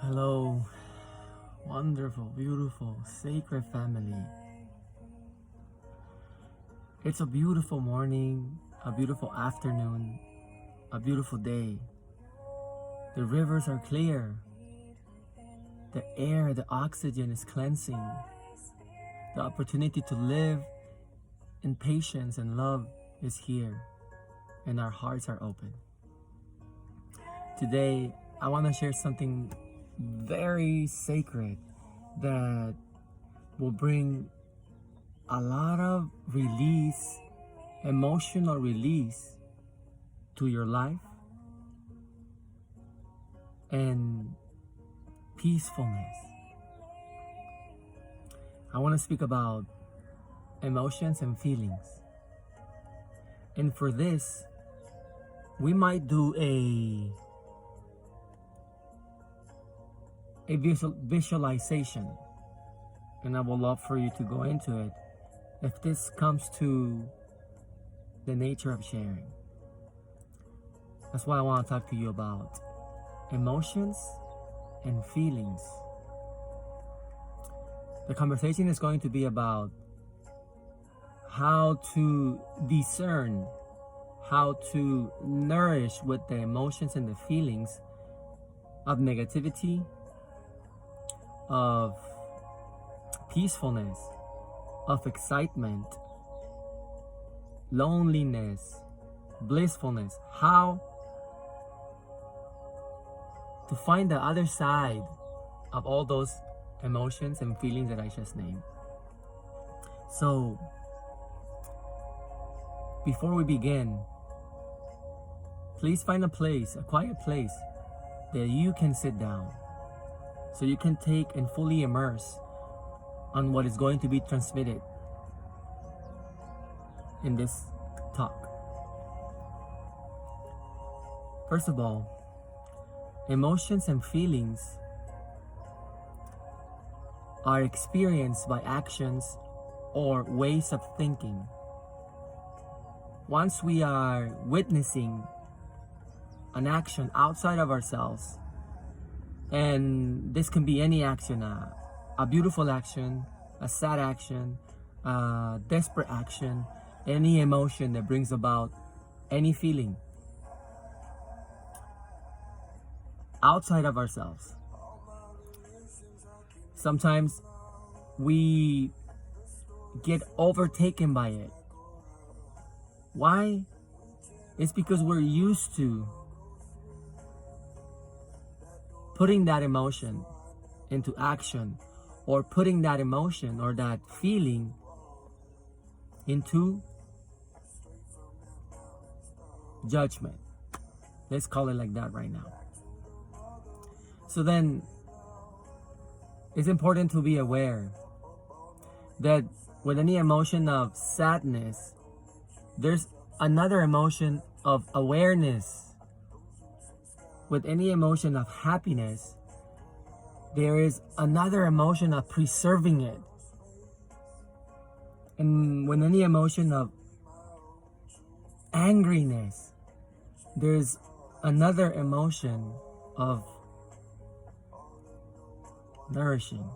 Hello, wonderful, beautiful, sacred family. It's a beautiful morning, a beautiful afternoon, a beautiful day. The rivers are clear. The air, the oxygen is cleansing. The opportunity to live in patience and love is here, and our hearts are open. Today, I want to share something very sacred that will bring a lot of release, emotional release to your life and peacefulness. I want to speak about emotions and feelings. And for this, we might do a visualization, and I would love for you to go into it if this comes to the nature of sharing. That's why I want to talk to you about emotions and feelings. The conversation is going to be about how to discern, how to nourish with the emotions and the feelings of negativity, of peacefulness, of excitement, loneliness, blissfulness. How to find the other side of all those emotions and feelings that I just named. So, before we begin, please find a place, a quiet place that you can sit down, so you can take and fully immerse on what is going to be transmitted in this talk. First of all, emotions and feelings are experienced by actions or ways of thinking. Once we are witnessing an action outside of ourselves, and this can be any action, a beautiful action, a sad action, a desperate action, any emotion that brings about any feeling outside of ourselves. Sometimes we get overtaken by it. Why? It's because we're used to putting that emotion into action, or putting that emotion or that feeling into judgment. Let's call it like that right now. So then, it's important to be aware that with any emotion of sadness, there's another emotion of awareness. With any emotion of happiness, there is another emotion of preserving it. And with any emotion of angriness, there's another emotion of nourishing.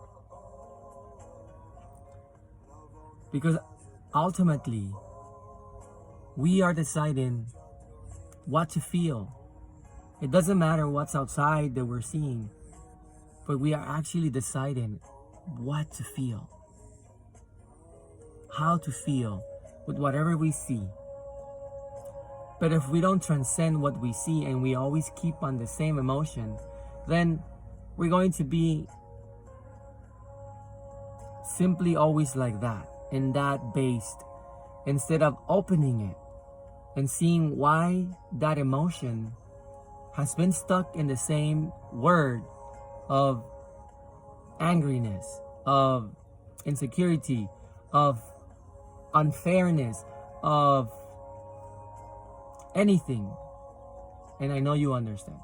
Because ultimately, we are deciding what to feel. It doesn't matter what's outside that we're seeing, but we are actually deciding what to feel, how to feel with whatever we see. But if we don't transcend what we see and we always keep on the same emotion, then we're going to be simply always like that, and that based, instead of opening it and seeing why that emotion has been stuck in the same word of angriness, of insecurity, of unfairness, of anything. And I know you understand.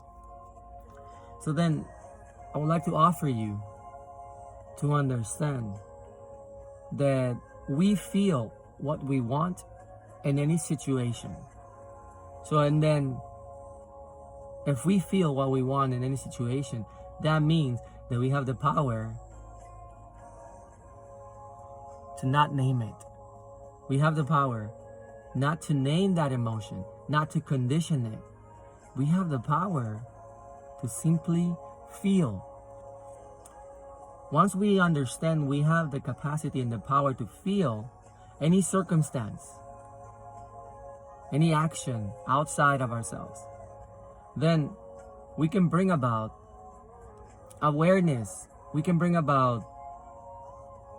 So then, I would like to offer you to understand that we feel what we want in any situation. So, and then if we feel what we want in any situation, that means that we have the power to not name it. We have the power not to name that emotion, not to condition it. We have the power to simply feel. Once we understand we have the capacity and the power to feel any circumstance, any action outside of ourselves, then we can bring about awareness, we can bring about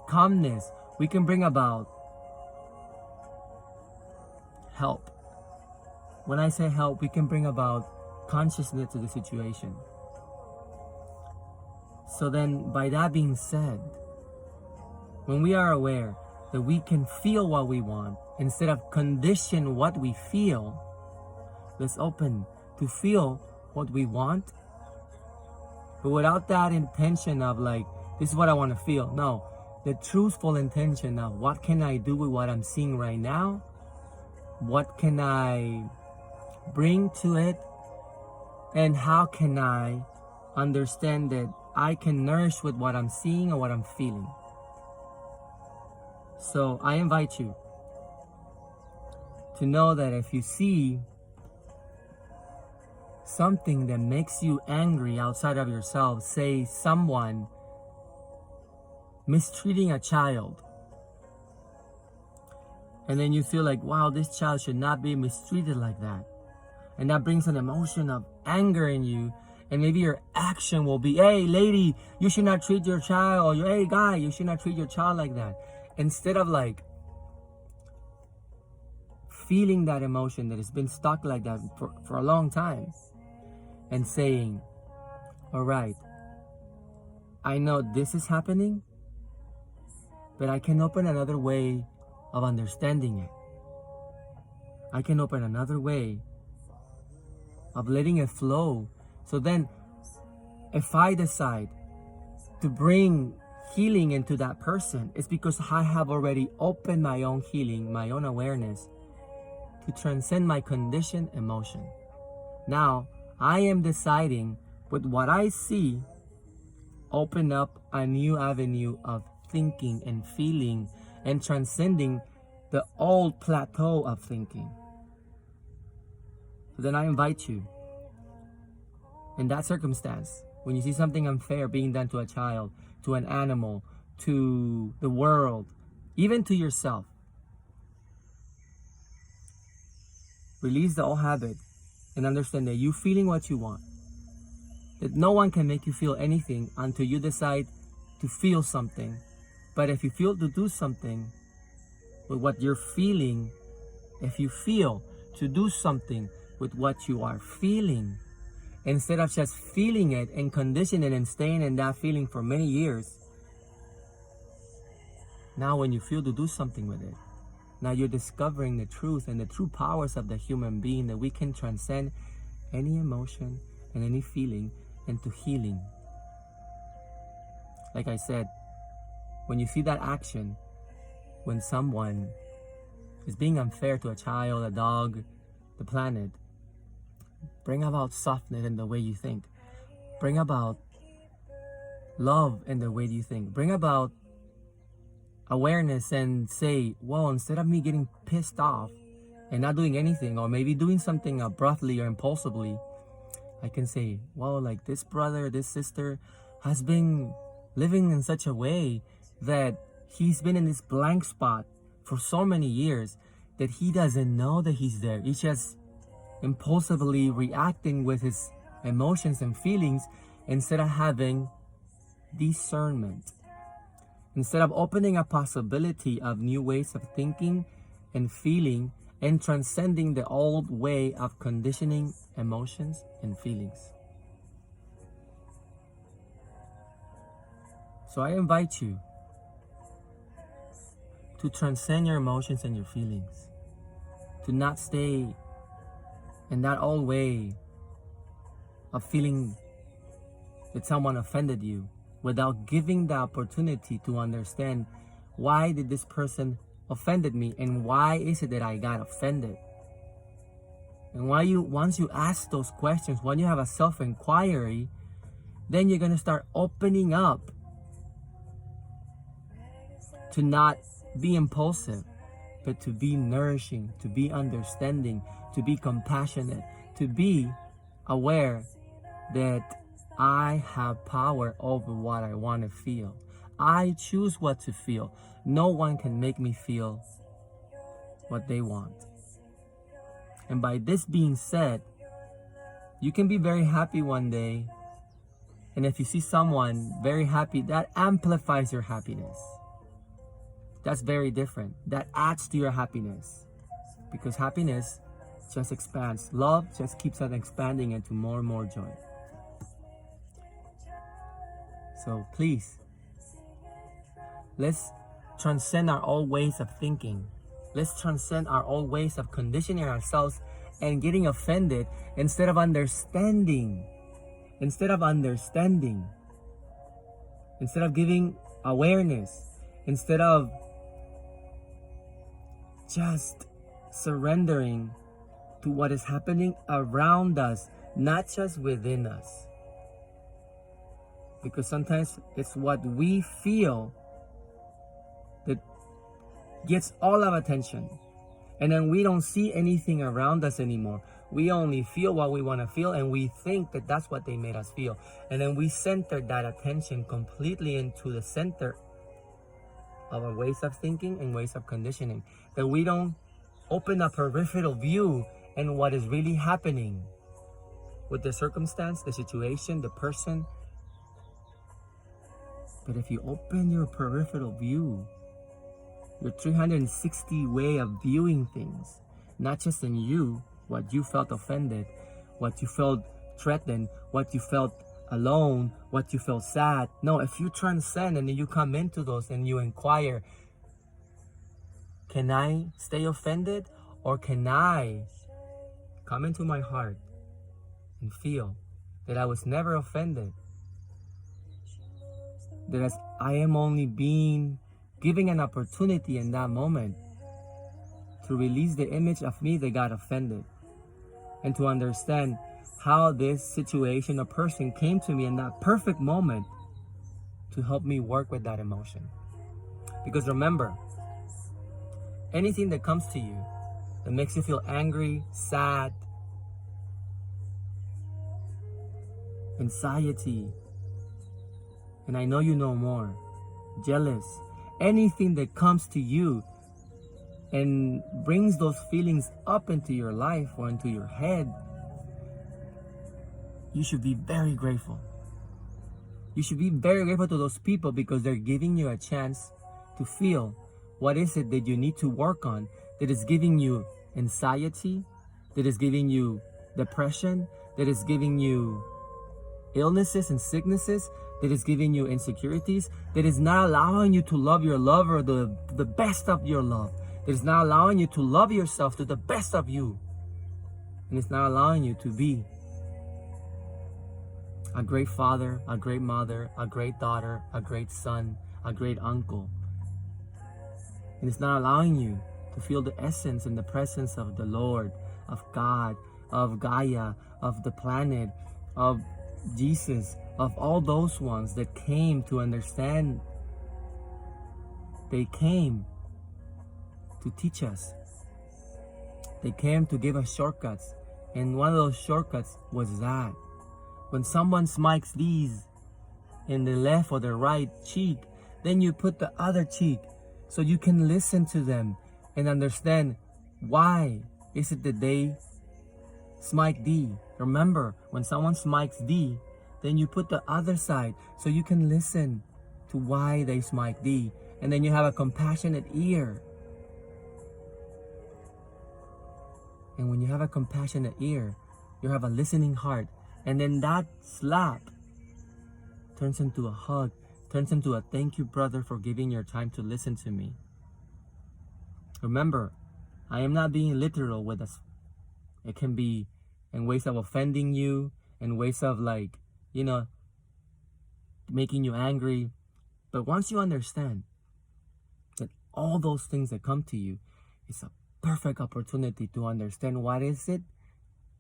calmness, we can bring about help. When I say help, we can bring about consciousness to the situation. So then, by that being said, when we are aware that we can feel what we want instead of condition what we feel, let's open to feel what we want, but without that intention of like, this is what I want to feel. No, the truthful intention of what can I do with what I'm seeing right now? What can I bring to it? And how can I understand that I can nourish with what I'm seeing or what I'm feeling? So I invite you to know that if you see something that makes you angry outside of yourself, say someone mistreating a child, and then you feel like, wow, this child should not be mistreated like that, and that brings an emotion of anger in you, and maybe your action will be, hey lady, you should not treat your child, or hey guy, you should not treat your child like that. Instead of like feeling that emotion that has been stuck like that for a long time, and saying, all right, I know this is happening, but I can open another way of understanding it. I can open another way of letting it flow. So then, if I decide to bring healing into that person, it's because I have already opened my own healing, my own awareness to transcend my conditioned emotion. Now, I am deciding with what I see, open up a new avenue of thinking and feeling and transcending the old plateau of thinking. So then I invite you, in that circumstance, when you see something unfair being done to a child, to an animal, to the world, even to yourself, release the old habit and understand that you feeling what you want. That no one can make you feel anything until you decide to feel something. But if you feel to do something with what you're feeling, if you feel to do something with what you are feeling, instead of just feeling it and conditioning it and staying in that feeling for many years, now when you feel to do something with it, now you're discovering the truth and the true powers of the human being, that we can transcend any emotion and any feeling into healing. Like I said, when you see that action, when someone is being unfair to a child, a dog, the planet, bring about softness in the way you think. Bring about love in the way you think. Bring about awareness and say, well, instead of me getting pissed off and not doing anything, or maybe doing something abruptly or impulsively, I can say, well, like this brother, this sister has been living in such a way that he's been in this blank spot for so many years that he doesn't know that he's there. He's just impulsively reacting with his emotions and feelings instead of having discernment. Instead of opening a possibility of new ways of thinking and feeling and transcending the old way of conditioning emotions and feelings. So I invite you to transcend your emotions and your feelings, to not stay in that old way of feeling that someone offended you without giving the opportunity to understand, why did this person offended me and why is it that I got offended? And once you ask those questions, when you have a self-inquiry, then you're going to start opening up to not be impulsive, but to be nourishing, to be understanding, to be compassionate, to be aware that I have power over what I want to feel. I choose what to feel. No one can make me feel what they want. And by this being said, you can be very happy one day, and if you see someone very happy, that amplifies your happiness. That's very different. That adds to your happiness, because happiness just expands. Love just keeps on expanding into more and more joy. So please, let's transcend our old ways of thinking. Let's transcend our old ways of conditioning ourselves and getting offended instead of understanding. Instead of giving awareness, instead of just surrendering to what is happening around us, not just within us. Because sometimes it's what we feel that gets all our attention. And then we don't see anything around us anymore. We only feel what we want to feel, and we think that that's what they made us feel. And then we center that attention completely into the center of our ways of thinking and ways of conditioning. That we don't open a peripheral view and what is really happening with the circumstance, the situation, the person. But if you open your peripheral view, your 360 way of viewing things, not just in you, what you felt offended, what you felt threatened, what you felt alone, what you felt sad. No, if you transcend and then you come into those and you inquire, can I stay offended, or can I come into my heart and feel that I was never offended? That as I am only being giving an opportunity in that moment to release the image of me that got offended, and to understand how this situation or person came to me in that perfect moment to help me work with that emotion. Because remember, anything that comes to you that makes you feel angry, sad, anxiety, and I know you know more, jealous, anything that comes to you and brings those feelings up into your life or into your head, you should be very grateful. You should be very grateful to those people, because they're giving you a chance to feel what is it that you need to work on, that is giving you anxiety, that is giving you depression, that is giving you illnesses and sicknesses, that is giving you insecurities, that is not allowing you to love your lover the best of your love, that is not allowing you to love yourself to the best of you, and it's not allowing you to be a great father, a great mother, a great daughter, a great son, a great uncle. And it's not allowing you to feel the essence and the presence of the Lord, of God, of Gaia, of the planet, of Jesus, of all those ones that came to understand. They came to teach us. They came to give us shortcuts. And one of those shortcuts was that when someone smikes these in the left or the right cheek, then you put the other cheek so you can listen to them and understand why is it that they smite D. Remember, when someone smikes D, then you put the other side so you can listen to why they smite D. And then you have a compassionate ear. And when you have a compassionate ear, you have a listening heart. And then that slap turns into a hug, turns into a thank you, brother, for giving your time to listen to me. Remember, I am not being literal with us. It can be in ways of offending you, in ways of making you angry. But once you understand that all those things that come to you is a perfect opportunity to understand what is it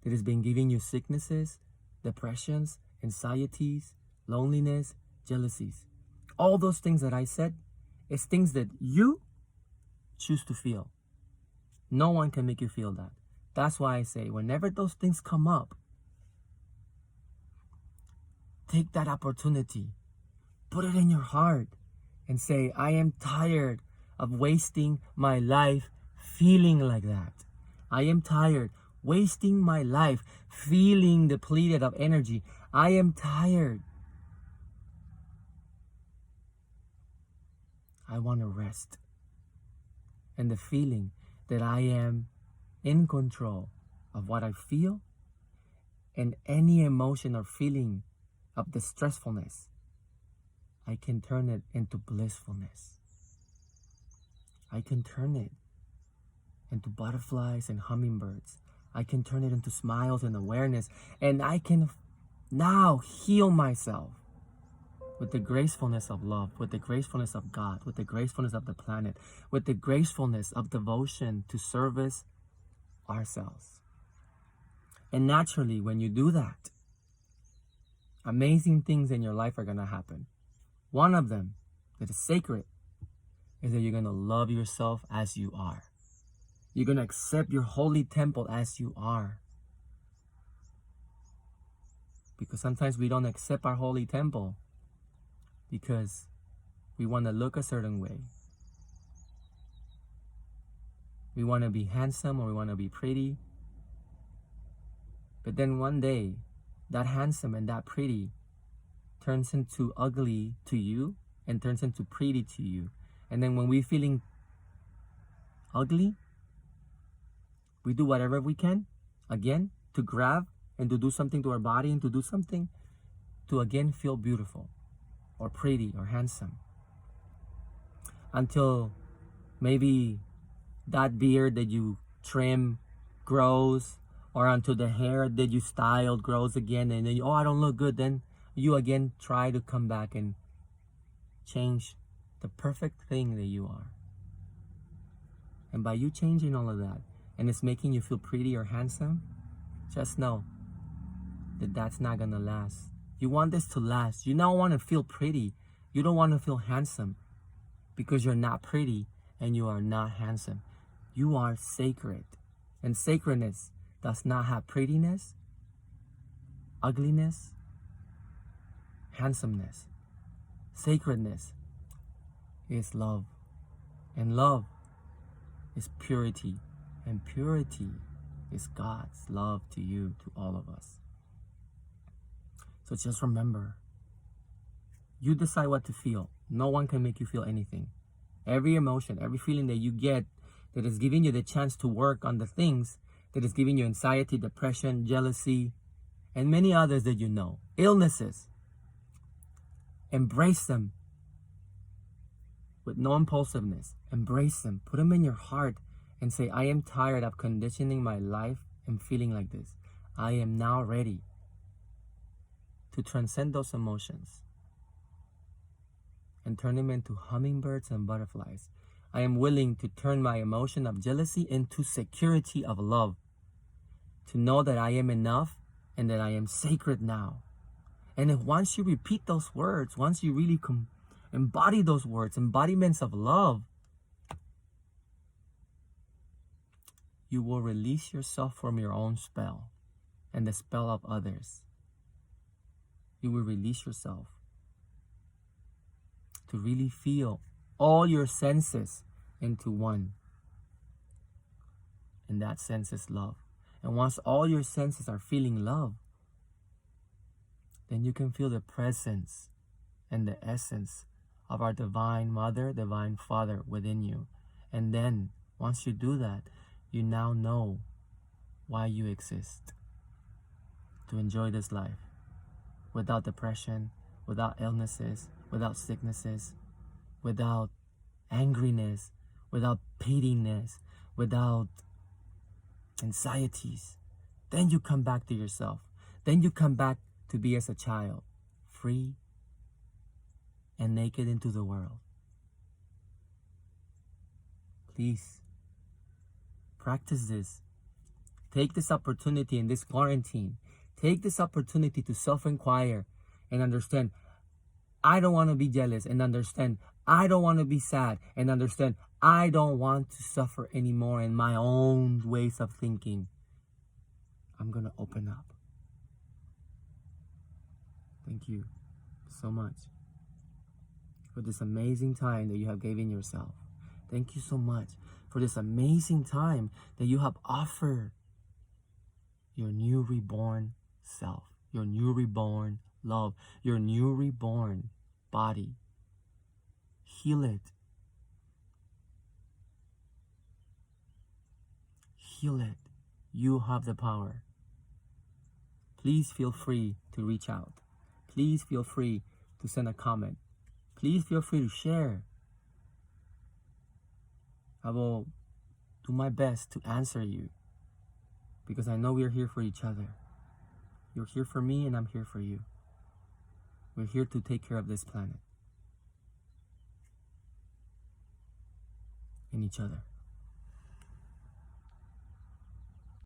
that has been giving you sicknesses, depressions, anxieties, loneliness, jealousies. All those things that I said is things that you choose to feel. No one can make you feel that. That's why I say whenever those things come up, take that opportunity, put it in your heart, and say, I am tired of wasting my life feeling like that. I am tired wasting my life feeling depleted of energy. I am tired. I want to rest. And the feeling that I am in control of what I feel and any emotion or feeling of distressfulness, I can turn it into blissfulness. I can turn it into butterflies and hummingbirds. I can turn it into smiles and awareness. And I can now heal myself with the gracefulness of love, with the gracefulness of God, with the gracefulness of the planet, with the gracefulness of devotion to service ourselves. And naturally, when you do that, amazing things in your life are going to happen. One of them that is sacred is that you're going to love yourself as you are. You're going to accept your holy temple as you are. Because sometimes we don't accept our holy temple because we want to look a certain way. We want to be handsome or we want to be pretty. But then one day, that handsome and that pretty turns into ugly to you and turns into pretty to you. And then when we're feeling ugly, we do whatever we can, again, to grab and to do something to our body and to do something to again feel beautiful or pretty or handsome. Until maybe that beard that you trim grows, or until the hair that you styled grows again, and then, I don't look good. Then you again try to come back and change the perfect thing that you are. And by you changing all of that, and it's making you feel pretty or handsome, just know that that's not gonna last. You want this to last. You don't want to feel pretty. You don't want to feel handsome because you're not pretty and you are not handsome. You are sacred. And sacredness does not have prettiness, ugliness, handsomeness. Sacredness is love. And love is purity. And purity is God's love to you, to all of us. So just remember, you decide what to feel. No one can make you feel anything. Every emotion, every feeling that you get that is giving you the chance to work on the things that is giving you anxiety, depression, jealousy, and many others that you know, illnesses, embrace them with no impulsiveness. Embrace them. Put them in your heart and say, I am tired of conditioning my life and feeling like this. I am now ready to transcend those emotions and turn them into hummingbirds and butterflies. I am willing to turn my emotion of jealousy into security of love. To know that I am enough and that I am sacred now. And if once you repeat those words, once you really embody those words, embodiments of love, you will release yourself from your own spell and the spell of others. You will release yourself to really feel all your senses into one. And that sense is love. And once all your senses are feeling love, then you can feel the presence and the essence of our Divine Mother, Divine Father within you. And then, once you do that, you now know why you exist. To enjoy this life without depression, without illnesses, without sicknesses, without angriness, without pettiness, without anxieties. Then you come back to yourself. Then you come back to be as a child, free and naked into the world. Please practice this. Take this opportunity in this quarantine. Take this opportunity to self-inquire and understand, I don't want to be jealous, and understand I don't want to be sad, and understand I don't want to suffer anymore in my own ways of thinking. I'm going to open up. Thank you so much for this amazing time that you have given yourself. Thank you so much for this amazing time that you have offered your new reborn self, your new reborn love, your new reborn body. Heal it. Heal it. You have the power. Please feel free to reach out. Please feel free to send a comment. Please feel free to share. I will do my best to answer you, because I know we're here for each other. You're here for me, and I'm here for you. We're here to take care of this planet and each other.